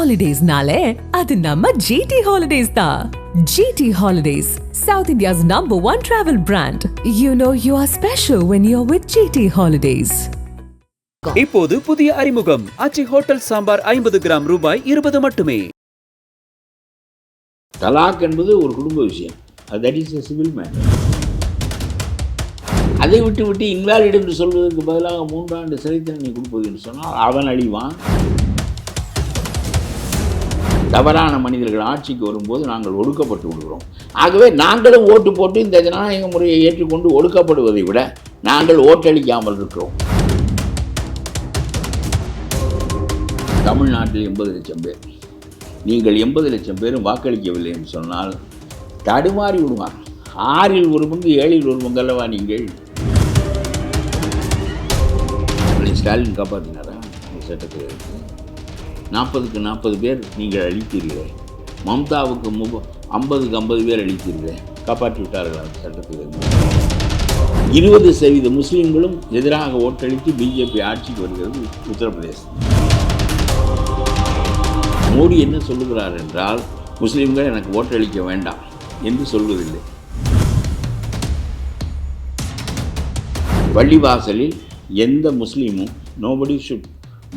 Holidays-nale, adu namma GT Holidays da. GT Holidays, South India's #1 travel brand. You know you are special when you're with GT Holidays. இப்போது புதிய அறிமுகம் ஆச்சி hotel sambar 50 gram ரூபாய் 20 மட்டுமே. தலாக் என்பது ஒரு குடும்ப விஷயம். That is a civil matter. அதை விட்டு இன்வாலிட் என்று சொல்வதற்கு பதிலாக 3 ஆண்டு சிறை தண்டனை கொடுப்பது என்று சொன்னால் அவன் அழிவான். தவறான மனிதர்கள் ஆட்சிக்கு வரும்போது நாங்கள் ஒடுக்கப்பட்டு விடுகிறோம். ஆகவே நாங்களும் ஓட்டு போட்டு இந்த ஜனநாயக முறையை ஏற்றுக்கொண்டு ஒடுக்கப்படுவதை விட நாங்கள் ஓட்டளிக்காமல் இருக்கிறோம். தமிழ்நாட்டில் 80 லட்சம் பேர், நீங்கள் 80 லட்சம் பேரும் வாக்களிக்கவில்லை என்று சொன்னால் தடுமாறி விடுவார். 6 1 பங்கு 7 1 பங்கு அல்லவா நீங்கள். ஸ்டாலின் காப்பாற்றினாரா இந்த சட்டத்தில்? 40க்கு 40 பேர் நீங்கள் அளித்தீர்களே. மம்தாவுக்கு 50க்கு 50 பேர் அளித்தீர்களே. காப்பாற்றி விட்டார்கள் அந்த சட்டத்தில். 20% முஸ்லீம்களும் எதிராக ஓட்டளித்து பிஜேபி ஆட்சிக்கு வருகிறது உத்தரப்பிரதேசம். மோடி என்ன சொல்லுகிறார் என்றால், முஸ்லீம்கள் எனக்கு ஓட்டளிக்க வேண்டாம் என்று சொல்வதில்லை. பள்ளிவாசலில் எந்த முஸ்லீமும் nobody should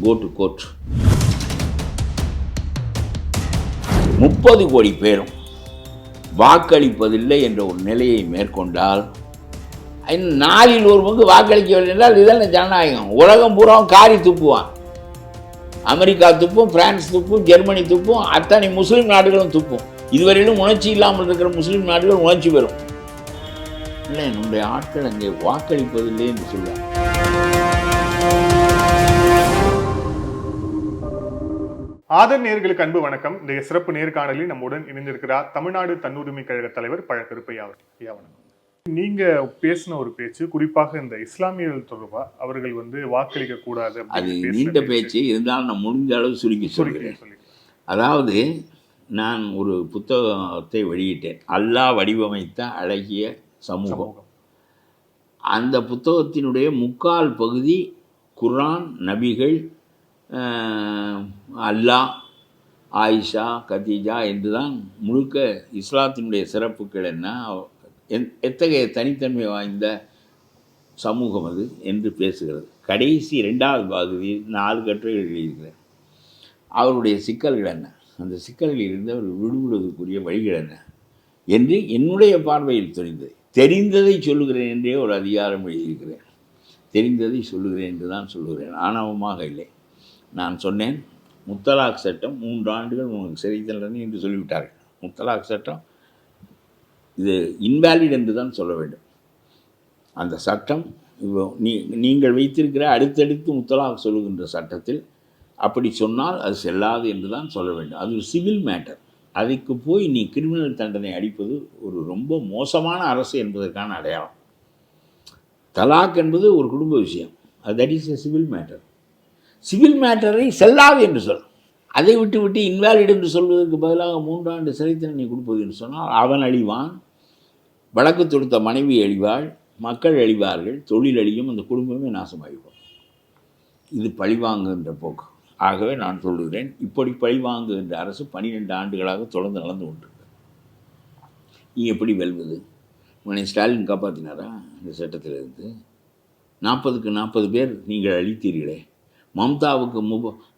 go to court. 30 கோடி பேரும் வாக்களிப்பதில்லை என்ற ஒரு நிலையை மேற்கொண்டால், 4 1 பங்கு வாக்களிக்கவில்லை என்றால் இதெல்லாம் ஜனநாயகம். உலகம் பூராவும் காரி துப்புவான். அமெரிக்கா துப்பும், பிரான்ஸ் துப்பும், ஜெர்மனி துப்பும், அத்தனை முஸ்லீம் நாடுகளும் துப்பும். இதுவரையிலும் உணர்ச்சி இல்லாமல் இருக்கிற முஸ்லீம் நாடுகள் உணர்ச்சி பெறும். இல்லை, நம்முடைய ஆட்கள் அங்கே வாக்களிப்பதில்லை என்று சொல்லுவாங்க. ஆதர் நேயர்களுக்கு அன்பு வணக்கம். இந்த சிறப்பு நேர்காணலில் நம்முடன் இணைந்திருக்கிறார் தமிழ்நாடு தன்னுரிமை கழக தலைவர் பழக்கருப்பையா அவர். நீங்க பேசின ஒரு பேச்சு, குறிப்பாக இந்த இஸ்லாமியர்கள் தொடர்பா அவர்கள் வாக்களிக்க கூடாது. அது நீண்ட பேச்சு இருந்தாலும் நான் முடிஞ்ச அளவு சுருக்கி சொல்கிறேன். அதாவது, நான் ஒரு புத்தகத்தை வெளியிட்டேன், அல்லாஹ் வடிவமைத்த அழகிய சமூகம். அந்த புத்தகத்தினுடைய 3/4 பகுதி குர்ஆன், நபிகள், அல்லாஹ், ஆயிஷா, கதீஜா என்றுதான் முழுக்க இஸ்லாத்தினுடைய சிறப்புகள் என்ன, எத்தகைய தனித்தன்மை வாய்ந்த சமூகம் அது என்று பேசுகிறது. கடைசி 2வது பகுதியில் 4 கட்டுரைகள் எழுதியிருக்கிறேன். அவருடைய சிக்கல்கள் என்ன, அந்த சிக்கல்களில் இருந்து அவர் விடுபடுவதற்குரிய வழிகள் என்ன என்று என்னுடைய பார்வையில் தெரிந்ததை சொல்லுகிறேன் என்றே ஒரு அதிகாரம் எழுதியிருக்கிறேன். தெரிந்ததை சொல்லுகிறேன் என்று தான் சொல்லுகிறேன், ஆணவமாக இல்லை. நான் சொன்னேன், முத்தலாக் சட்டம் 3 ஆண்டுகள் உங்களுக்கு சிறை தண்டனை என்று சொல்லிவிட்டார்கள். முத்தலாக் சட்டம் இது இன்வேலிட் என்று தான் சொல்ல வேண்டும். அந்த சட்டம் நீங்கள் வைத்திருக்கிற அடுத்தடுத்து முத்தலாக் சொல்லுகின்ற சட்டத்தில் அப்படி சொன்னால் அது செல்லாது என்று தான் சொல்ல வேண்டும். அது ஒரு சிவில் மேட்டர். அதுக்கு போய் நீ கிரிமினல் தண்டனை அடிப்பது ஒரு ரொம்ப மோசமான அரசு என்பதற்கான அடையாளம். தலாக் என்பது ஒரு குடும்ப விஷயம். அது that is a civil matter. Civil மேட்டரை செல்லாது என்று சொல். அதை விட்டு இன்வாலிட் என்று சொல்வதற்கு பதிலாக 3 ஆண்டு சிறை தண்டனை கொடுப்பது என்று சொன்னால் அவன் அழிவான், வழக்கு தொடுத்த மனைவி அழிவாள், மக்கள் அழிவார்கள், தொழில் அழியும், அந்த குடும்பமே நாசமாகிவிடும். இது பழிவாங்குகின்ற போக்கு. ஆகவே நான் சொல்லுகிறேன், இப்படி பழிவாங்குகின்ற அரசு 12 ஆண்டுகளாக தொடர்ந்து நடந்து கொண்டிருக்கு. நீ எப்படி வெல்வது? உன்னை ஸ்டாலின் காப்பாற்றினாரா இந்த சட்டத்திலிருந்து? 40க்கு 40 பேர் நீங்கள் அளித்தீர்களே. மம்தாவுக்கு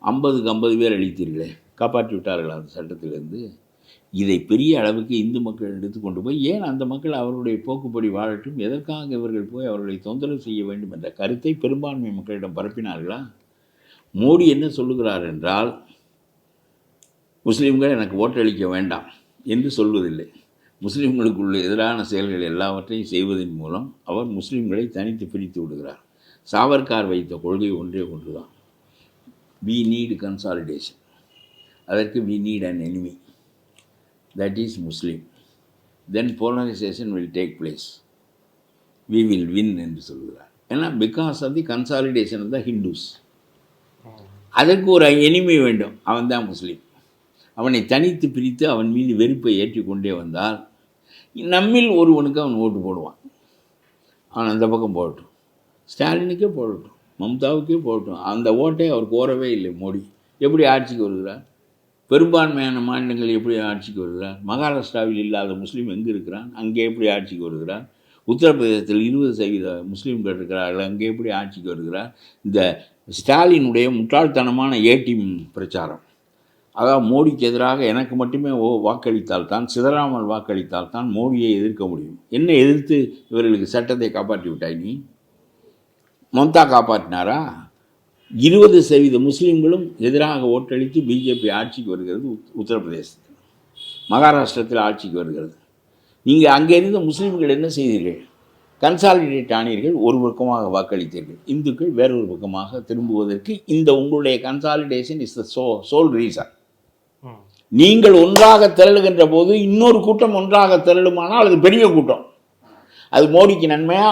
50க்கு 50 பேர் அளித்தீர்களே. காப்பாற்றி விட்டார்கள் அந்த சட்டத்திலிருந்து. இதை பெரிய அளவுக்கு இந்து மக்கள் எடுத்துக்கொண்டு போய், ஏன் அந்த மக்கள் அவருடைய போக்குப்படி வாழட்டும், எதற்காக இவர்கள் போய் அவர்களை தொந்தரவு செய்ய வேண்டும் என்ற கருத்தை பெரும்பான்மை மக்களிடம் பரப்பினார்களா? மோடி என்ன சொல்லுகிறார் என்றால், முஸ்லீம்கள் எனக்கு ஓட்டளிக்க வேண்டாம் என்று சொல்வதில்லை. முஸ்லீம்களுக்குள்ள எதிரான செயல்கள் எல்லாவற்றையும் செய்வதன் மூலம் அவர் முஸ்லீம்களை தனித்து பிரித்து விடுகிறார். சாவர்கார் வைத்த கொள்கை ஒன்றே ஒன்றுதான், we need consolidation. அதற்கு we need an enemy, that is Muslim. Then polarization will take place. We will win என்று சொல்கிறார். ஏன்னா because of the consolidation of the Hindus. அதற்கு ஒரு enemy வேண்டும், அவன் தான் முஸ்லீம். அவனை தனித்து பிரித்து அவன் மீது வெறுப்பை ஏற்றிக்கொண்டே வந்தால் நம்மில் ஒருவனுக்கு அவன் ஓட்டு போடுவான். அவன் அந்த பக்கம் போடட்டும், ஸ்டாலினுக்கே போடட்டும், மம்தாவுக்கே போடட்டும். அந்த ஓட்டை அவர் கோரவே இல்லை மோடி. எப்படி ஆட்சிக்கு வருகிறார்? பெரும்பான்மையான மாநிலங்கள் எப்படி ஆட்சிக்கு வருகிறார்? மகாராஷ்டிராவில் இல்லாத முஸ்லீம் எங்கே இருக்கிறான்? அங்கே எப்படி ஆட்சிக்கு வருகிறார்? உத்தரப்பிரதேசத்தில் 20% முஸ்லீம்கள் இருக்கிறார்கள், அங்கே எப்படி ஆட்சிக்கு வருகிறார்? இந்த ஸ்டாலினுடைய முட்டாள்தனமான ஏடிஎம் பிரச்சாரம், அதாவது மோடிக்கு எதிராக எனக்கு மட்டுமே வாக்களித்தால் தான், சிதறாமல் வாக்களித்தால் தான் மோடியை எதிர்க்க முடியும். என்ன எதிர்த்து இவர்களுக்கு சட்டத்தை காப்பாற்றி விட்டாய் நீ? மம்தா காப்பாற்றினாரா? 20% முஸ்லீம்களும் எதிராக ஓட்டளித்து பிஜேபி ஆட்சிக்கு வருகிறது உத்தரப்பிரதேசத்தில். மகாராஷ்டிரத்தில் ஆட்சிக்கு வருகிறது. நீங்கள் அங்கே இருந்த முஸ்லீம்கள் என்ன செய்தீர்கள்? கன்சாலிடேட் ஆனீர்கள், ஒரு பக்கமாக வாக்களித்தீர்கள். இந்துக்கள் வேறொரு பக்கமாக திரும்புவதற்கு இந்த உங்களுடைய consolidation is the soul reason. நீங்கள் ஒன்றாக திரளுகின்ற போது இன்னொரு கூட்டம் ஒன்றாக திரளுமானால் அது பெரிய கூட்டம். அது மோடிக்கு நன்மையா,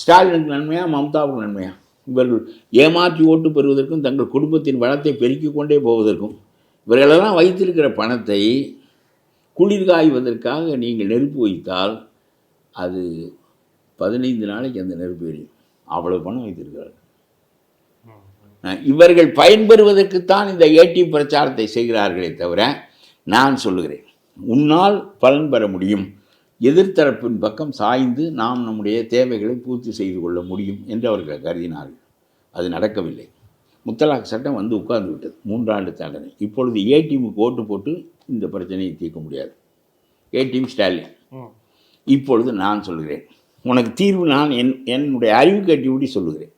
ஸ்டாலினுக்கு நன்மையா, மம்தாவுக்கு நன்மையா? இவர்கள் ஏமாற்றி ஓட்டு பெறுவதற்கும் தங்கள் குடும்பத்தின் வளத்தை பெருக்கிக் கொண்டே போவதற்கும் இவர்களெல்லாம் வைத்திருக்கிற பணத்தை குளிர்காய்வதற்காக நீங்கள் நெருப்பு வைத்தால் அது 15 நாளைக்கு அந்த நெருப்பு எரியும். அவ்வளவு பணம் வைத்திருக்கிறார்கள். இவர்கள் பயன்பெறுவதற்குத்தான் இந்த ஏடிஎம் பிரச்சாரத்தை செய்கிறார்களே தவிர, நான் சொல்லுகிறேன், உன்னால் பலன் பெற முடியும், எதிர்த்தரப்பின் பக்கம் சாய்ந்து நாம் நம்முடைய தேவைகளை பூர்த்தி செய்து கொள்ள முடியும் என்று அவர்கள் கருதினார்கள். அது நடக்கவில்லை. முத்தலாக் சட்டம் வந்து உட்கார்ந்து விட்டது. 3 ஆண்டு தண்டனை. இப்பொழுது ஏடிஎம்முக்கு ஓட்டு போட்டு இந்த பிரச்சனையை தீர்க்க முடியாது. ஏடிஎம் ஸ்டாலின். இப்பொழுது நான் சொல்கிறேன், உனக்கு தீர்வு நான் என்னுடைய அறிவு கட்டிவிட்டு சொல்லுகிறேன்.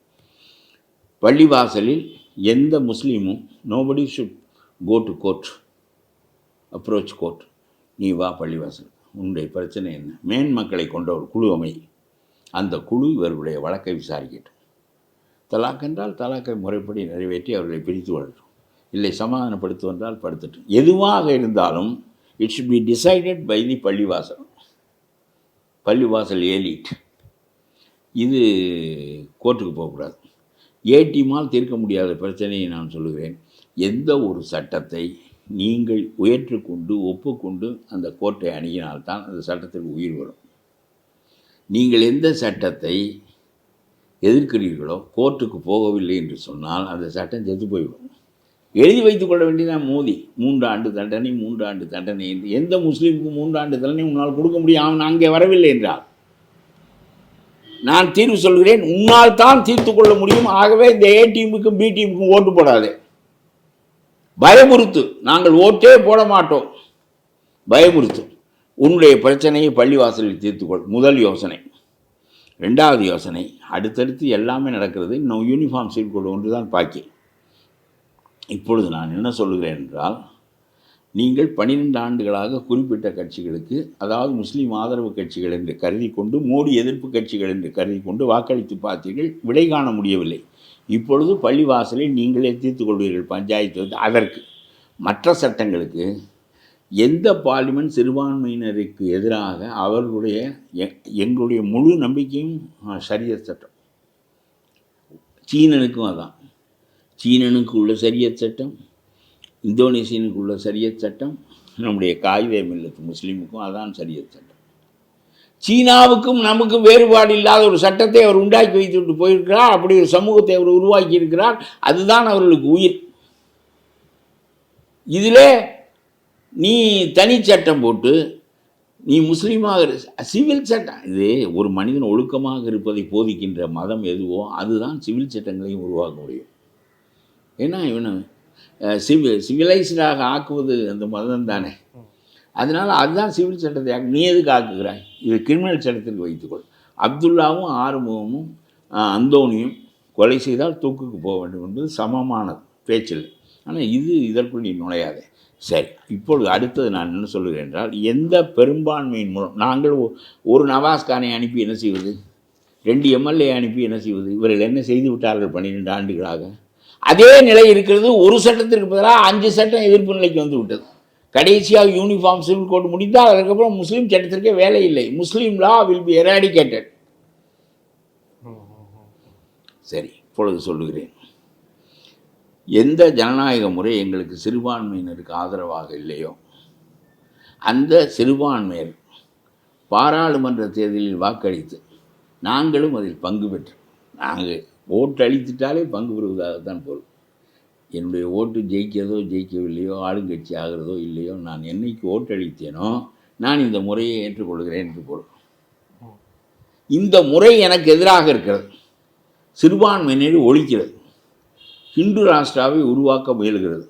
பள்ளிவாசலில் எந்த முஸ்லீமும் nobody should go to court, approach court. நீ வா பள்ளிவாசல், உன்னுடைய பிரச்சனை என்ன? மேன் மக்களை கொண்ட ஒரு குழு அமை. அந்த குழு இவர்களுடைய வழக்கை விசாரிக்கட்டும். தலாக் என்றால் தலாக்கை முறைப்படி நிறைவேற்றி அவர்களை பிரித்து வரட்டும். இல்லை சமாதானப்படுத்துவென்றால் படுத்தட்டும். எதுவாக இருந்தாலும் it should be decided by the pallivasal elite. இது கோர்ட்டுக்கு போகக்கூடாது. ஏடிஎம்மால் தீர்க்க முடியாத பிரச்சனையை நான் சொல்லுகிறேன். எந்த ஒரு சட்டத்தை நீங்கள் உயர்ற்றுக்கொண்டு ஒப்புக்கொண்டு அந்த கோர்ட்டை அணுகினால்தான் அந்த சட்டத்திற்கு உயிர் வரும். நீங்கள் எந்த சட்டத்தை எதிர்க்கிறீர்களோ கோர்ட்டுக்கு போகவில்லை என்று சொன்னால் அந்த சட்டம் செத்து போய்விடும். எழுதி வைத்துக் கொள்ள வேண்டியதான் மோதி 3 ஆண்டு தண்டனை 3 ஆண்டு தண்டனை என்று. எந்த முஸ்லீமுக்கு 3 ஆண்டு தண்டனை உன்னால் கொடுக்க முடியும்? அவன் அங்கே வரவில்லை என்றால் நான் தீர்வு சொல்கிறேன், உன்னால் தான் தீர்த்து கொள்ள முடியும். ஆகவே இந்த ஏடிஎம்முக்கும் பிடிஎம்முக்கும் ஓட்டு போடாது. பயமுறுத்து. நாங்கள் ஓட்டே போட மாட்டோம். பயமுறுத்து. உன்னுடைய பிரச்சனையை பள்ளிவாசலில் தீர்த்துக்கொள். முதல் யோசனை. 2வது யோசனை, அடுத்தடுத்து எல்லாமே நடக்கிறது. இன்னும் யூனிஃபார்ம் சீட் கோடு ஒன்று தான் பாக்கி. இப்பொழுது நான் என்ன சொல்லுகிறேன் என்றால், நீங்கள் 12 ஆண்டுகளாக குறிப்பிட்ட கட்சிகளுக்கு, அதாவது முஸ்லீம் ஆதரவு கட்சிகள் என்று கருதி கொண்டு, மோடி எதிர்ப்பு கட்சிகள் என்று கருதி கொண்டு வாக்களித்து பார்த்தீர்கள், விடை காண முடியவில்லை. இப்பொழுது பள்ளிவாசலை நீங்களே தீர்த்து கொள்வீர்கள் பஞ்சாயத்து. அதற்கு மற்ற சட்டங்களுக்கு எந்த பார்லிமெண்ட் சிறுபான்மையினருக்கு எதிராக அவர்களுடைய எங்களுடைய முழு நம்பிக்கையும் ஷரியத் சட்டம். சீனனுக்கும் அதான். சீனனுக்கு உள்ள ஷரியத் சட்டம், இந்தோனேசியனுக்கு உள்ள ஷரியத் சட்டம், நம்முடைய காயிதே மில்லத் முஸ்லீமுக்கும் அதான் ஷரியத் சட்டம். சீனாவுக்கும் நமக்கும் வேறுபாடு இல்லாத ஒரு சட்டத்தை அவர் உண்டாக்கி வைத்துவிட்டு போயிருக்கிறார். அப்படி ஒரு சமூகத்தை அவர் உருவாக்கி இருக்கிறார். அதுதான் அவர்களுக்கு உயிர். இதில் நீ தனி சட்டம் போட்டு நீ முஸ்லீமாக சிவில் சட்டம், இது ஒரு மனிதன் ஒழுக்கமாக இருப்பதை போதிக்கின்ற மதம் எதுவோ அதுதான் சிவில் சட்டங்களையும் உருவாக்க முடியும். ஏன்னா இவனை சிவிலைஸ்டாக ஆக்குவது அந்த மதம் தானே. அதனால் அதுதான் சிவில் சட்டத்தை நீ எதுக்கு ஆக்குகிறாய்? இது கிரிமினல் சட்டத்திற்கு வைத்துக்கொள். அப்துல்லாவும் ஆறுமுகமும் அந்தோனியும் கொலை செய்தால் தூக்குக்கு போக வேண்டும் என்பது சமமானது, பேச்சில். ஆனால் இதற்குள் நீ நுழையாதே. சரி, இப்பொழுது அடுத்தது நான் என்ன சொல்லுகிறேன் என்றால், எந்த பெரும்பான்மையின் மூலம் நாங்கள் ஒரு நவாஸ்கானை அனுப்பி என்ன செய்வது, 2 எம்எல்ஏ அனுப்பி என்ன செய்வது? இவர்கள் என்ன செய்து விட்டார்கள் 12 ஆண்டுகளாக? அதே நிலை இருக்கிறது. ஒரு சட்டத்திற்கு பதிலாக 5 சட்டம் எதிர்ப்பு நிலைக்கு வந்து விட்டது. கடைசியாக யூனிஃபார்ம் சிவில் கோட் முடிந்தால் அதுக்கப்புறம் முஸ்லீம் சட்டத்திற்கே வேலை இல்லை. முஸ்லீம் லா வில் பி எராடிகேட்டட். சரி, இப்பொழுது சொல்லுகிறேன், எந்த ஜனநாயக முறை எங்களுக்கு சிறுபான்மையினருக்கு ஆதரவாக இல்லையோ அந்த சிறுபான்மையர் பாராளுமன்ற தேர்தலில் வாக்களித்து நாங்களும் அதில் பங்கு பெற்று, நாங்கள் ஓட்டு அளித்துட்டாலே பங்கு பெறுவதாகத்தான் பொருள். என்னுடைய ஓட்டு ஜெயிக்கிறதோ ஜெயிக்கவில்லையோ, ஆளுங்கட்சி ஆகிறதோ இல்லையோ, நான் என்னைக்கு ஓட்டளித்தேனோ நான் இந்த முறையை ஏற்றுக்கொள்கிறேன் என்று பொருள். இந்த முறை எனக்கு எதிராக இருக்கிறது. சிறுபான்மையினரை ஒழிக்கிறது, ஹிந்து ராஷ்டிராவை உருவாக்க முயல்கிறது.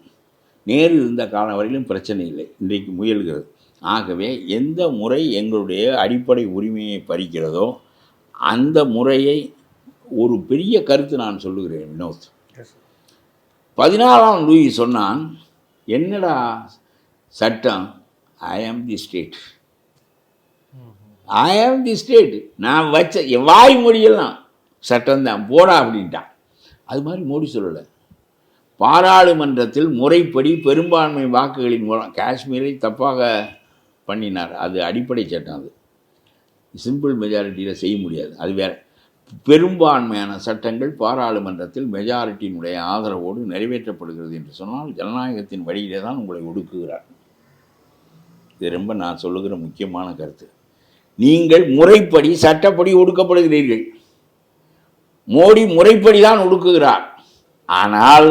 நேரு இருந்த காலம் வரையிலும் பிரச்சனை இல்லை, இன்றைக்கு முயல்கிறது. ஆகவே எந்த முறை எங்களுடைய அடிப்படை உரிமையை பறிக்கிறதோ அந்த முறையை ஒரு பெரிய கருத்து நான் சொல்லுகிறேன் வினோத். 14ஆம் லூயி சொன்னான், என்னடா சட்டம், ஐ ஆம் தி ஸ்டேட், ஐ ஆம் தி ஸ்டேட், நான் வச்ச வாய் மொழியெல்லாம் சட்டம்தான் போடா அப்படின்ட்டான். அது மாதிரி மோடி சொல்லலை. பாராளுமன்றத்தில் முறைப்படி பெரும்பான்மை வாக்குகளின் மூலம் காஷ்மீரை தப்பாக பண்ணினார், அது அடிப்படை சட்டம். அது சிம்பிள் மெஜாரிட்டியில் செய்ய முடியாது, அது வேறு. பெரும்பான்மையான சட்டங்கள் பாராளுமன்றத்தில் மெஜாரிட்டியினுடைய ஆதரவோடு நிறைவேற்றப்படுகிறது என்று சொன்னால் ஜனநாயகத்தின் வழியிலே தான் உங்களை ஒடுக்குகிறார். இது ரொம்ப நான் சொல்லுகிற முக்கியமான கருத்து. நீங்கள் முறைப்படி சட்டப்படி ஒடுக்கப்படுகிறீர்கள். மோடி முறைப்படி தான் ஒடுக்குகிறார். ஆனால்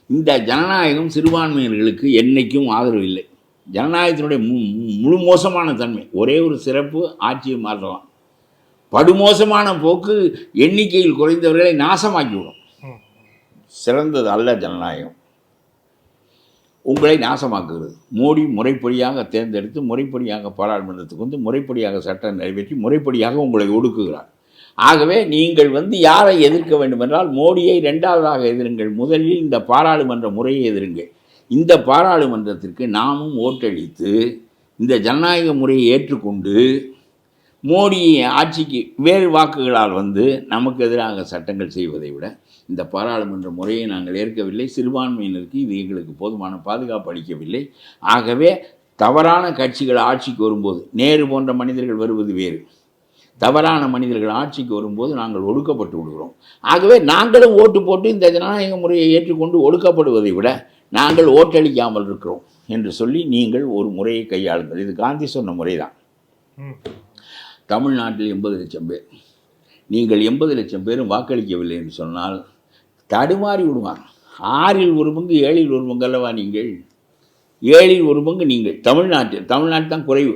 இந்த ஜனநாயகம் சிறுபான்மையினர்களுக்கு என்றைக்கும் ஆதரவு இல்லை. ஜனநாயகத்தினுடைய முழு மோசமான தன்மை, ஒரே ஒரு சிறப்பு, ஆட்சியை மாற்றலாம். படுமோசமான போக்கு எண்ணிக்கையில் குறைந்தவர்களை நாசமாக்கிவிடும். சிறந்தது அல்ல ஜனநாயகம், உங்களை நாசமாக்குகிறது. மோடி முறைப்படியாக தேர்ந்தெடுத்து முறைப்படியாக பாராளுமன்றத்துக்கு வந்து முறைப்படியாக சட்டம் நிறைவேற்றி முறைப்படியாக உங்களை ஒடுக்குகிறார். ஆகவே நீங்கள் யாரை எதிர்க்க வேண்டும் என்றால் மோடியை இரண்டாவதாக எதிருங்கள். முதலில் இந்த பாராளுமன்ற முறையை எதிருங்கள். இந்த பாராளுமன்றத்திற்கு நாமும் ஓட்டளித்து இந்த ஜனநாயக முறையை ஏற்றுக்கொண்டு மோடி ஆட்சிக்கு வேறு வாக்குகளால் நமக்கு எதிராக சட்டங்கள் செய்வதை விட இந்த பாராளுமன்ற முறையை நாங்கள் ஏற்கவில்லை. சிறுபான்மையினருக்கு இது எங்களுக்கு போதுமான பாதுகாப்பு அளிக்கவில்லை. ஆகவே தவறான கட்சிகள் ஆட்சிக்கு வரும்போது, நேரு போன்ற மனிதர்கள் வருவது வேறு, தவறான மனிதர்கள் ஆட்சிக்கு வரும்போது நாங்கள் ஒடுக்கப்பட்டு விடுகிறோம். ஆகவே நாங்களும் ஓட்டு போட்டு இந்த ஜனநாயக முறையை ஏற்றுக்கொண்டு ஒடுக்கப்படுவதை விட நாங்கள் ஓட்டளிக்காமல் இருக்கிறோம் என்று சொல்லி நீங்கள் ஒரு முறையை கையாளுங்கள். இது காந்தி சொன்ன முறை தான். தமிழ்நாட்டில் 80 லட்சம் பேர், நீங்கள் 80 லட்சம் பேரும் வாக்களிக்கவில்லை என்று சொன்னால் தடுமாறி விடுவாங்க. 6இல் 1 பங்கு 7இல் 1 பங்கு அல்லவா நீங்கள், 7இல் 1 பங்கு நீங்கள். தமிழ்நாட்டு தான் குறைவு.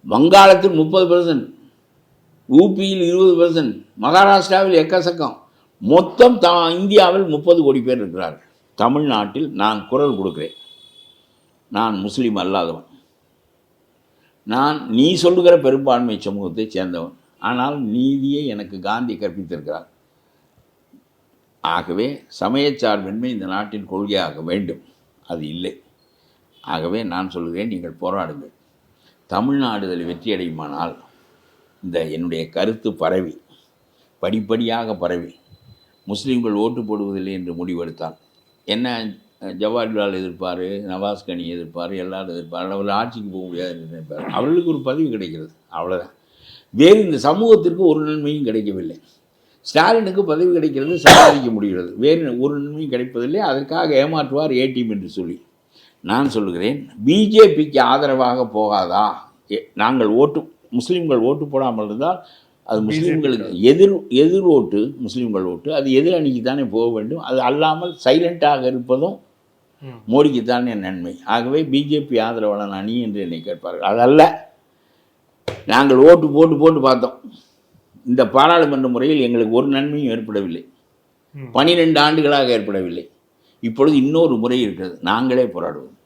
வங்காளத்தில் 30%, ஊபியில் 20%, மகாராஷ்டிராவில் எக்கச்சக்கம். மொத்தம் இந்தியாவில் 30 கோடி பேர் இருக்கிறார்கள். தமிழ்நாட்டில் நான் குரல் கொடுக்கிறேன். நான் முஸ்லீம் அல்லாதவன், நான் நீ சொல்லுகிற பெரும்பான்மை சமூகத்தை சேர்ந்தவன். ஆனால் நீதியை எனக்கு காந்தி கற்பித்திருக்கிறார். ஆகவே சமயச்சார்பின்மை இந்த நாட்டின் கொள்கையாக வேண்டும், அது இல்லை. ஆகவே நான் சொல்கிறேன், நீங்கள் போராடுங்கள். தமிழ்நாடுதல் வெற்றியடையுமானால் இந்த என்னுடைய கருத்து பரவி படிப்படியாக பரவி முஸ்லீம்கள் ஓட்டு போடுவதில்லை என்று முடிவெடுத்தால் என்ன, ஜவஹர்லால் எதிர்ப்பார், நவாஸ் கனி எதிர்ப்பார், எல்லாரும் எதிர்ப்பார், அவர் ஆட்சிக்கு போக முடியாது என்று நினைப்பார். அவர்களுக்கு ஒரு பதவி கிடைக்கிறது, அவ்வளோதான். வேறு இந்த சமூகத்திற்கு ஒரு நன்மையும் கிடைக்கவில்லை. ஸ்டாலினுக்கு பதவி கிடைக்கிறது, சம்பாதிக்க முடிகிறது, வேறு ஒரு நன்மையும் கிடைப்பதில்லை. அதற்காக ஏமாற்றுவார் ஏடிஎம் என்று சொல்லி. நான் சொல்லுகிறேன், பிஜேபிக்கு ஆதரவாக போகாதா? நாங்கள் முஸ்லீம்கள் ஓட்டு போடாமல் இருந்தால் அது முஸ்லீம்களுக்கு எதிர் ஓட்டு, முஸ்லீம்கள் ஓட்டு அது எதிர் அணிக்கு தானே போக வேண்டும். அது அல்லாமல் சைலண்ட்டாக இருப்பதும் மோடிக்கு தானே நன்மை. ஆகவே பிஜேபி ஆதரவாளன் அணி என்று என்னை கேட்பார்கள். அதல்ல, நாங்கள் ஓட்டு போட்டு பார்த்தோம். இந்த பாராளுமன்ற முறையில் எங்களுக்கு ஒரு நன்மையும் ஏற்படவில்லை, 12 ஆண்டுகளாக ஏற்படவில்லை. இப்பொழுது இன்னொரு முறை இருக்கிறது, நாங்களே போராடுவோம்.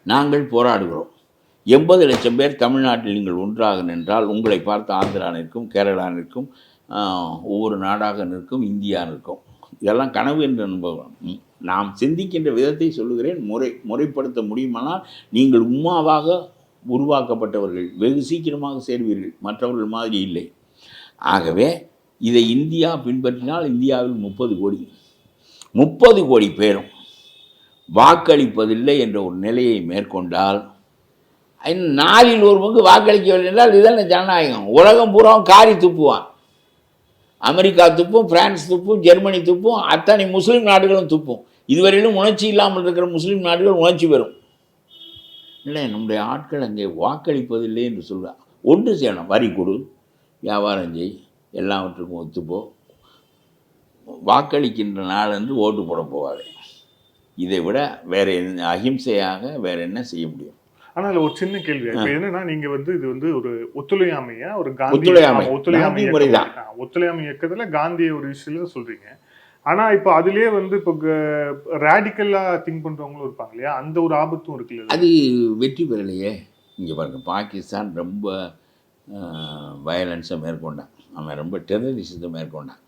நாங்கள் போராடுகிறோம். 80 லட்சம் பேர் தமிழ்நாட்டில் நீங்கள் ஒன்றாக நின்றால் உங்களை பார்த்து ஆந்திரா நிற்கும், கேரளா நிற்கும், ஒவ்வொரு நாடாக நிற்கும், இந்தியா நிற்கும். இதெல்லாம் கனவு என்று அனுபவம். நாம் சிந்திக்கின்ற விதத்தை சொல்லுகிறேன். முறைப்படுத்த முடியுமானால் நீங்கள் உம்மாவாக உருவாக்கப்பட்டவர்கள் வெகு சீக்கிரமாக சேர்வீர்கள், மற்றவர்கள் மாதிரி இல்லை. ஆகவே இதை இந்தியா பின்பற்றினால் இந்தியாவில் 30 கோடி பேரும் வாக்களிப்பதில்லை என்ற ஒரு நிலையை மேற்கொண்டால், 4இல் 1 பங்கு வாக்களிக்கவில்லை என்றால் இதெல்லாம் ஜனநாயகம். உலகம் பூரா காரி துப்புவான். அமெரிக்கா துப்பும், பிரான்ஸ் துப்பும், ஜெர்மனி துப்பும், அத்தனை முஸ்லீம் நாடுகளும் துப்பும். இதுவரையிலும் உணர்ச்சி இல்லாமல் இருக்கிற முஸ்லீம் நாடுகள் உணர்ச்சி பெறும். இல்லை, நம்முடைய ஆட்கள் அங்கே வாக்களிப்பதில்லை என்று சொல்கிறார். ஒன்று செய்யணும், வரி கொடு, வியாபாரம் செய், எல்லாவற்றுக்கும் ஒத்துப்போ, வாக்களிக்கின்ற நாள் என்று ஓட்டு போட போவார். இதை விட வேற என்ன அகிம்சையாக வேற என்ன செய்ய முடியும்? ஆனால் ஒரு சின்ன கேள்வி இப்ப என்னன்னா, நீங்க இது ஒரு ஒத்துழையாமையா ஒரு ஒத்துழையாமை முறைதான் ஒத்துழையாமை இயக்கத்துல காந்திய ஒரு விஷயத்துல சொல்றீங்க. ஆனா இப்ப அதுலயே இப்போ ரேடிக்கலா திங்க் பண்றவங்களும் இருப்பாங்க இல்லையா, அந்த ஒரு ஆபத்தும் இருக்குல்ல. அது வெற்றி பெறலையே. இங்க பாருங்க, பாகிஸ்தான் ரொம்ப வயலன்ஸை மேற்கொண்டான், அவன் ரொம்ப டெரரிசத்தை மேற்கொண்டான்,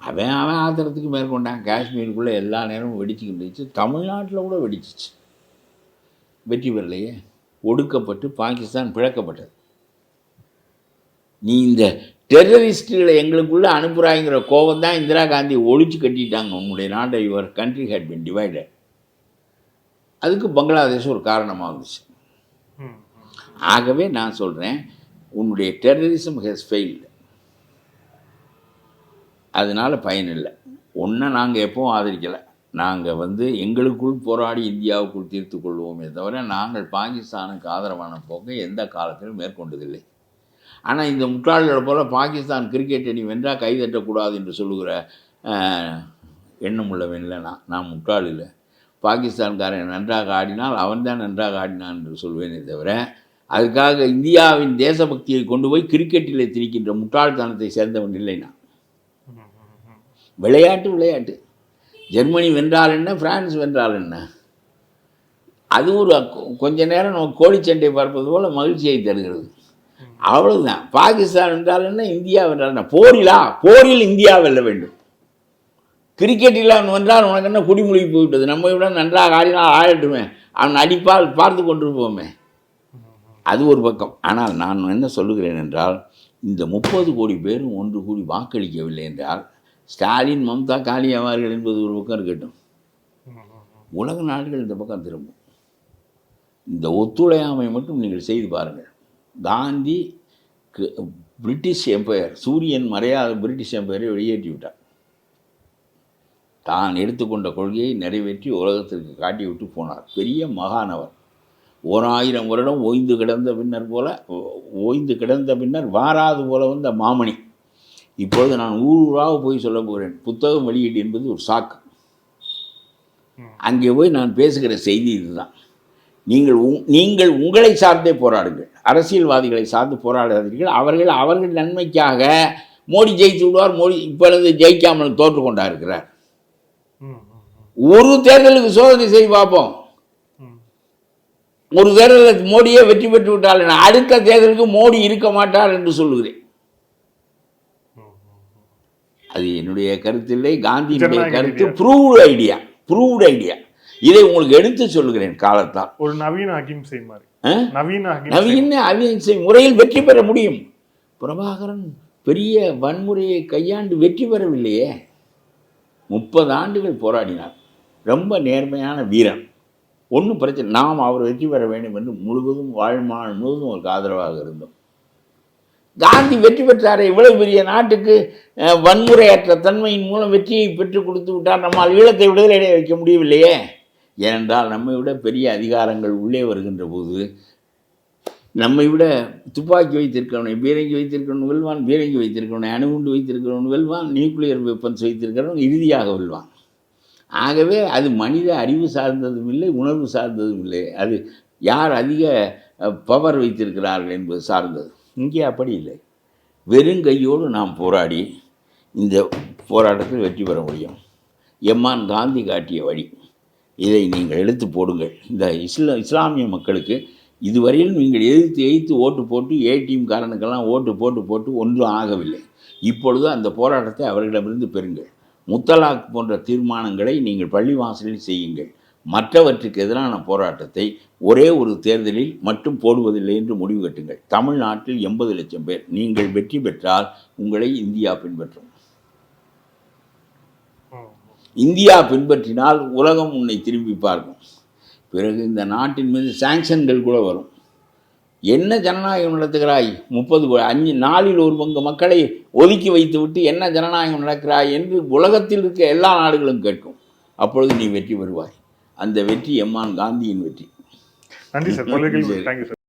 அவன் ஆத்திரத்துக்கு மேற்கொண்டான். காஷ்மீருக்குள்ளே எல்லா நேரமும் வெடிச்சுக்கிட்டு இருந்துச்சு, தமிழ்நாட்டில் கூட வெடிச்சிச்சு. வெற்றி பெறலையே. ஒடுக்கப்பட்டு பாகிஸ்தான் பிழக்கப்பட்டது. நீ இந்த டெரரிஸ்டுகளை எங்களுக்குள்ளே அனுப்புகிறாங்கிற கோபம் தான் இந்திரா காந்தி ஒழிச்சு கட்டிட்டாங்க. உன்னுடைய நாட்டை, your country had been divided. அதுக்கு பங்களாதேஷ் ஒரு காரணமாக இருந்துச்சு. ஆகவே நான் சொல்கிறேன், உன்னுடைய டெரரிசம் ஹேஸ் ஃபெயில்டு. அதனால் பயனில்லை. ஒன்றை நாங்கள் எப்பவும் ஆதரிக்கலை. நாங்கள் எங்களுக்குள் போராடி இந்தியாவுக்குள் தீர்த்து கொள்வோமே தவிர நாங்கள் பாகிஸ்தானுக்கு ஆதரவான போக்கை எந்த காலத்திலும் மேற்கொண்டதில்லை. ஆனால் இந்த முட்டாள்களை போல் பாகிஸ்தான் கிரிக்கெட் அணி வென்றால் கைதட்டக்கூடாது என்று சொல்லுகிற எண்ணம் உள்ளவன் இல்லை. நான் முட்டாள் இல்லை. பாகிஸ்தான்காரன் நன்றாக ஆடினால் அவன்தான் நன்றாக ஆடினான் என்று சொல்வேனே தவிர அதுக்காக இந்தியாவின் தேசபக்தியை கொண்டு போய் கிரிக்கெட்டில் திணிக்கின்ற முட்டாள்தனத்தை சேர்ந்தவன் இல்லை நான். விளையாட்டு ஜெர்மனி வென்றால் என்ன, பிரான்ஸ் வென்றால் என்ன, அது ஒரு கொஞ்ச நேரம் நம்ம கோழிச்சண்டை பார்ப்பது போல் மகிழ்ச்சியை தருகிறது, அவ்வளவுதான். பாகிஸ்தான் வென்றால் என்ன, இந்தியா வென்றால் என்ன? போரில் இந்தியா வெல்ல வேண்டும். கிரிக்கெட்டில் அவன் வென்றால் உனக்கு என்ன குடிமொழி போய்விட்டது, நம்ம விட நன்றாக ஆடினால் ஆடட்டுமே, அவன் அடிப்பால் பார்த்து கொண்டிருப்போமே. அது ஒரு பக்கம். ஆனால் நான் என்ன சொல்லுகிறேன் என்றால், இந்த 30 கோடி பேரும் ஒன்று கூடி வாக்களிக்கவில்லை என்றால் ஸ்டாலின் மம்தா காலியாவார்கள் என்பது ஒரு பக்கம் இருக்கட்டும், உலக நாடுகள் இந்த பக்கம் திரும்பும். இந்த ஒத்துழையாமை மட்டும் நீங்கள் செய்து பாருங்கள். காந்தி பிரிட்டிஷ் எம்பையர், சூரியன் மறையாத பிரிட்டிஷ் எம்பையரை வெளியேற்றி விட்டார். தான் எடுத்துக்கொண்ட கொள்கையை நிறைவேற்றி உலகத்திற்கு காட்டி விட்டு போனார். பெரிய மகானவர். 1000 வருடம் ஓய்ந்து கிடந்த பின்னர் வாராது போல வந்த மாமணி. இப்பொழுது நான் ஊராக போய் சொல்ல போகிறேன். புத்தகம் வெளியீடு என்பது ஒரு சாக்கு. அங்கே போய் நான் பேசுகிற செய்தி இதுதான். நீங்கள் உங்களை சார்ந்தே போராடுங்கள், அரசியல்வாதிகளை சார்ந்து போராடாதீர்கள். அவர்கள் நன்மைக்காக மோடி ஜெயித்து விடுவார், மோடி இப்பொழுது ஜெயிக்காமல் தோற்று கொண்டா இருக்கிறார். ஒரு தேர்தலுக்கு சோதனை செய்து பார்ப்போம். ஒரு தேர்தலில் மோடியே வெற்றி பெற்று விட்டால் அடுத்த தேர்தலுக்கு மோடி இருக்க மாட்டார் என்று சொல்லுகிறேன். அது என்னுடைய கருத்தில்லை, காந்தியினுடைய கருத்து. Proved idea. இதை உங்களுக்கு எடுத்து சொல்லுகிறேன். காலத்தால் ஒரு நவீன அகிம்சை மாதிரி, நவீன அகிம்சை முறையில் வெற்றி பெற முடியும். பிரபாகரன் பெரிய வன்முறையை கையாண்டு வெற்றி பெறவில்லையே. 30 ஆண்டுகள் போராடினார். ரொம்ப நேர்மையான வீரன். ஒன்றும் பிரச்சனை. நாம் அவர் வெற்றி பெற வேண்டும் என்று முழுவதும் வாழ்நாள் முழுவதும் அவருக்கு ஆதரவாக இருந்தோம். காந்தி வெற்றி பெற்றாரே, இவ்வளவு பெரிய நாட்டுக்கு வன்முறையற்ற தன்மையின் மூலம் வெற்றியை பெற்றுக் கொடுத்து விட்டார். நம்மால் ஈழத்தை விடுதலை அடைய வைக்க முடியவில்லையே. ஏனென்றால் நம்மை விட பெரிய அதிகாரங்கள் உள்ளே வருகின்ற போது நம்மை விட துப்பாக்கி வைத்திருக்கிறவனை, பீரங்கி வைத்திருக்கிறவன் வெல்வான், பீரங்கி வைத்திருக்கிறவனை, அணுகுண்டு வைத்திருக்கிறவன் வெல்வான், நியூக்ளியர் வெப்பன்ஸ் வைத்திருக்கிறவன் இறுதியாக வெல்வான். ஆகவே அது மனித அறிவு சார்ந்ததும் இல்லை, உணர்வு சார்ந்ததும் இல்லை. அது யார் அதிக பவர் வைத்திருக்கிறார்கள் என்பது சார்ந்தது. இங்கே அப்படி இல்லை. வெறுங்கையோடு நாம் போராடி இந்த போராட்டத்தில் வெற்றி பெற முடியும். எம்மான் காந்தி காட்டிய வழி. இதை நீங்கள் எடுத்து போடுங்கள். இந்த இஸ்லாமிய மக்களுக்கு இதுவரையில் நீங்கள் எதிர்த்து ஓட்டு போட்டு ஏடிஎம் காரனுக்கெல்லாம் ஓட்டு போட்டு ஒன்றும் ஆகவில்லை. இப்பொழுது அந்த போராட்டத்தை அவர்களிடமிருந்து பெறுங்கள். முத்தலாக் போன்ற தீர்மானங்களை நீங்கள் பள்ளிவாசலில் செய்யுங்கள். மற்றவற்றுக்கு எதிரான போராட்டத்தை ஒரே ஒரு தேர்தலில் மட்டும் போடுவதில்லை என்று முடிவு கட்டுங்கள். தமிழ்நாட்டில் 80 லட்சம் பேர். நீங்கள் வெற்றி பெற்றால் உங்களை இந்தியா பின்பற்றும். இந்தியா பின்பற்றினால் உலகம் உன்னை திரும்பி பார்க்கும். பிறகு இந்த நாட்டின் மீது சாங்ஷன்கள் கூட வரும். என்ன ஜனநாயகம் நடத்துகிறாய், 5 நாளில் ஒரு பங்கு மக்களை ஒதுக்கி வைத்துவிட்டு என்ன ஜனநாயகம் நடக்கிறாய் என்று உலகத்தில் இருக்க எல்லா நாடுகளும் கேட்கும். அப்பொழுது நீ வெற்றி பெறுவாய். அந்த வெற்றி எம்மான் காந்தியின் வெற்றி. நன்றி சார்.